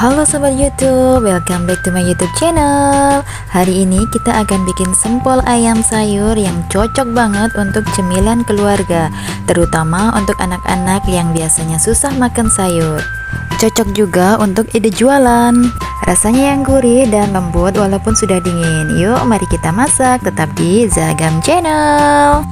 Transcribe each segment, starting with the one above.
Halo Sobat YouTube, welcome back to my YouTube channel. Hari ini kita akan bikin sempol ayam sayur yang cocok banget untuk cemilan keluarga, terutama untuk anak-anak yang biasanya susah makan sayur. Cocok juga untuk ide jualan. Rasanya yang gurih dan lembut walaupun sudah dingin. Yuk mari kita masak, tetap di Zagam Channel.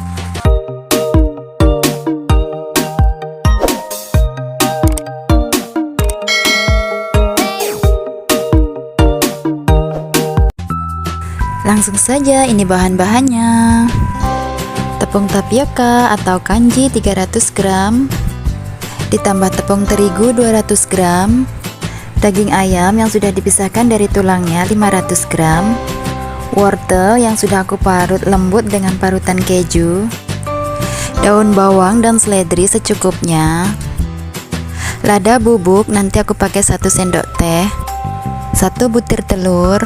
Langsung saja, ini bahan-bahannya. Tepung tapioka atau kanji 300 gram, ditambah tepung terigu 200 gram, daging ayam yang sudah dipisahkan dari tulangnya 500 gram, wortel yang sudah aku parut lembut dengan parutan keju, daun bawang dan seledri secukupnya, lada bubuk nanti aku pakai 1 sendok teh, 1 butir telur,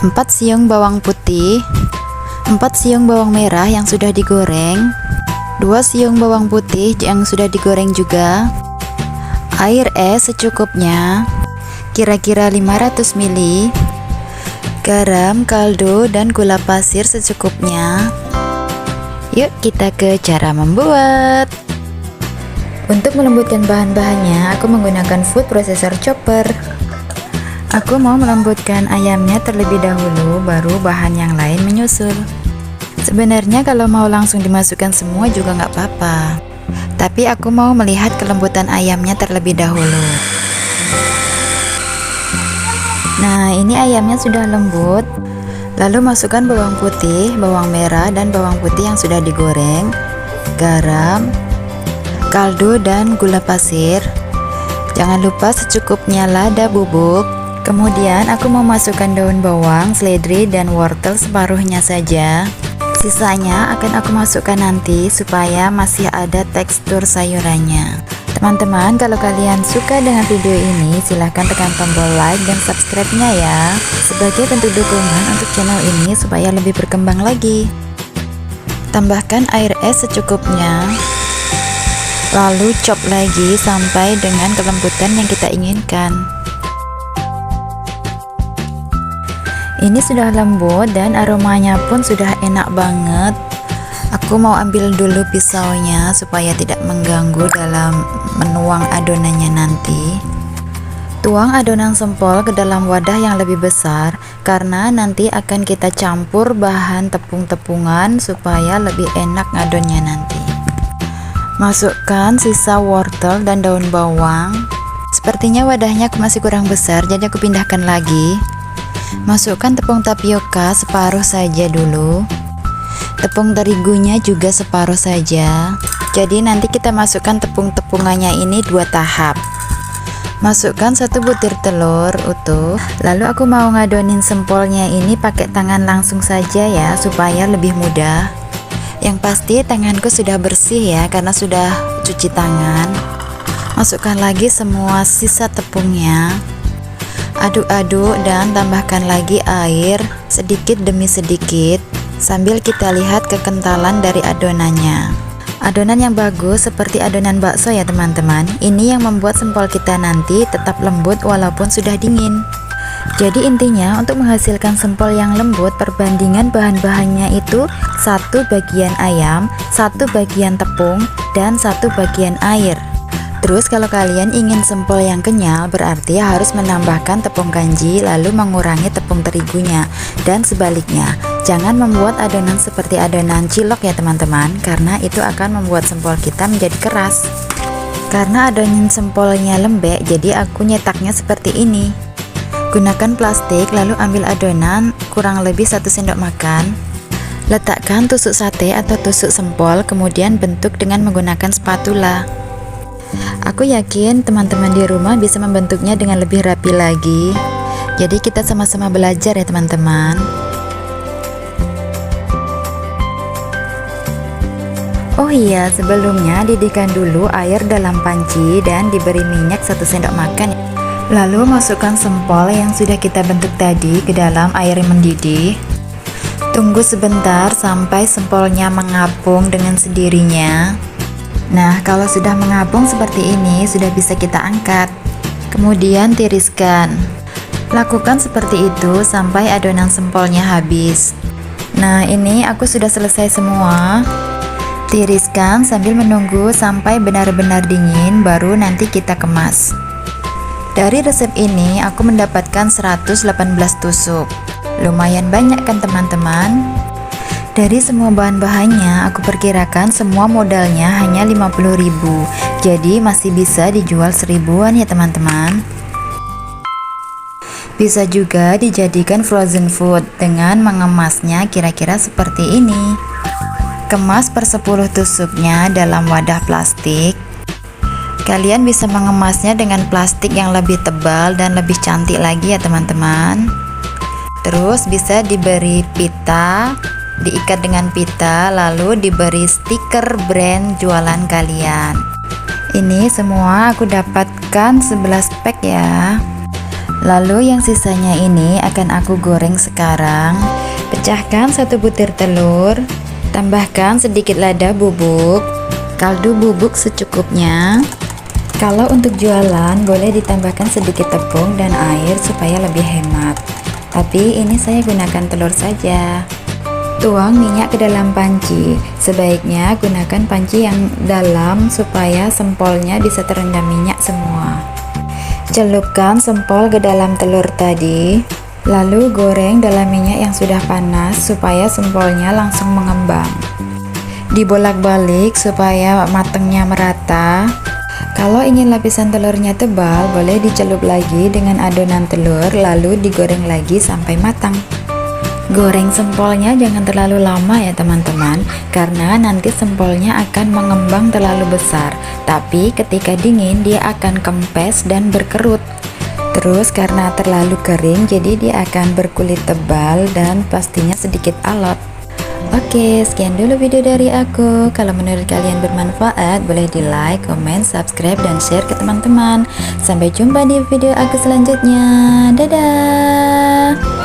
4 siung bawang putih, 4 siung bawang merah yang sudah digoreng, 2 siung bawang putih yang sudah digoreng juga, air es secukupnya, kira-kira 500 ml, garam, kaldu, dan gula pasir secukupnya. Yuk kita ke cara membuat. Untuk melembutkan bahan-bahannya, aku menggunakan food processor chopper. Aku mau melembutkan ayamnya terlebih dahulu, baru bahan yang lain menyusul. Sebenarnya kalau mau langsung dimasukkan semua juga nggak apa-apa, tapi aku mau melihat kelembutan ayamnya terlebih dahulu. Nah, ini ayamnya sudah lembut. Lalu masukkan bawang putih, bawang merah, dan bawang putih yang sudah digoreng, garam, kaldu, dan gula pasir. Jangan lupa secukupnya lada bubuk. Kemudian aku mau masukkan daun bawang, seledri, dan wortel separuhnya saja. Sisanya akan aku masukkan nanti supaya masih ada tekstur sayurannya. Teman-teman, kalau kalian suka dengan video ini, silahkan tekan tombol like dan subscribe-nya ya, sebagai bentuk dukungan untuk channel ini supaya lebih berkembang lagi. Tambahkan air es secukupnya, lalu chop lagi sampai dengan kelembutan yang kita inginkan. Ini sudah lembut dan aromanya pun sudah enak banget. Aku mau ambil dulu pisaunya supaya tidak mengganggu dalam menuang adonannya nanti. Tuang adonan sempol ke dalam wadah yang lebih besar karena nanti akan kita campur bahan tepung-tepungan supaya lebih enak ngadonnya nanti. Masukkan sisa wortel dan daun bawang. Sepertinya wadahnya masih kurang besar, jadi aku pindahkan lagi. Masukkan tepung tapioka separuh saja dulu. Tepung terigunya juga separuh saja. Jadi nanti kita masukkan tepung-tepungannya ini 2 tahap. Masukkan 1 butir telur utuh. Lalu aku mau ngadonin sempolnya ini pakai tangan langsung saja ya, supaya lebih mudah. Yang pasti tanganku sudah bersih ya, karena sudah cuci tangan. Masukkan lagi semua sisa tepungnya. Aduk-aduk dan tambahkan lagi air sedikit demi sedikit sambil kita lihat kekentalan dari adonannya. Adonan yang bagus seperti adonan bakso ya teman-teman. Ini yang membuat sempol kita nanti tetap lembut walaupun sudah dingin. Jadi intinya untuk menghasilkan sempol yang lembut, perbandingan bahan-bahannya itu 1 bagian ayam, 1 bagian tepung, dan 1 bagian air. Terus kalau kalian ingin sempol yang kenyal, berarti harus menambahkan tepung kanji lalu mengurangi tepung terigunya, dan sebaliknya. Jangan membuat adonan seperti adonan cilok ya teman-teman, karena itu akan membuat sempol kita menjadi keras. Karena adonan sempolnya lembek, jadi aku nyetaknya seperti ini. Gunakan plastik, lalu ambil adonan kurang lebih 1 sendok makan. Letakkan tusuk sate atau tusuk sempol, kemudian bentuk dengan menggunakan spatula. Aku yakin teman-teman di rumah bisa membentuknya dengan lebih rapi lagi. Jadi kita sama-sama belajar ya teman-teman. Oh iya, sebelumnya didihkan dulu air dalam panci dan diberi minyak 1 sendok makan. Lalu masukkan sempol yang sudah kita bentuk tadi ke dalam air yang mendidih. Tunggu sebentar sampai sempolnya mengapung dengan sendirinya. Nah, kalau sudah mengapung seperti ini, sudah bisa kita angkat. Kemudian tiriskan. Lakukan seperti itu sampai adonan sempolnya habis. Nah, ini aku sudah selesai semua. Tiriskan sambil menunggu sampai benar-benar dingin, baru nanti kita kemas. Dari resep ini aku mendapatkan 118 tusuk. Lumayan banyak kan teman-teman? Dari semua bahan-bahannya aku perkirakan semua modalnya hanya 50.000. Jadi masih bisa dijual 1000-an ya teman-teman. Bisa juga dijadikan frozen food dengan mengemasnya kira-kira seperti ini. Kemas per 10 tusuknya dalam wadah plastik. Kalian bisa mengemasnya dengan plastik yang lebih tebal dan lebih cantik lagi ya teman-teman. Terus bisa diberi pita, diikat dengan pita, lalu diberi stiker brand jualan kalian. Ini semua aku dapatkan 11 pack ya. Lalu yang sisanya ini akan aku goreng sekarang. Pecahkan 1 butir telur, tambahkan sedikit lada bubuk, kaldu bubuk secukupnya. Kalau untuk jualan boleh ditambahkan sedikit tepung dan air supaya lebih hemat. Tapi ini saya gunakan telur saja. Tuang minyak ke dalam panci. Sebaiknya gunakan panci yang dalam supaya sempolnya bisa terendam minyak semua. Celupkan sempol ke dalam telur tadi, lalu goreng dalam minyak yang sudah panas supaya sempolnya langsung mengembang. Dibolak-balik supaya matangnya merata. Kalau ingin lapisan telurnya tebal, boleh dicelup lagi dengan adonan telur, lalu digoreng lagi sampai matang. Goreng sempolnya jangan terlalu lama ya teman-teman, karena nanti sempolnya akan mengembang terlalu besar. Tapi ketika dingin dia akan kempes dan berkerut. Terus karena terlalu kering jadi dia akan berkulit tebal dan pastinya sedikit alot. Oke, sekian dulu video dari aku. Kalau menurut kalian bermanfaat, boleh di like, comment, subscribe, dan share ke teman-teman. Sampai jumpa di video aku selanjutnya. Dadah.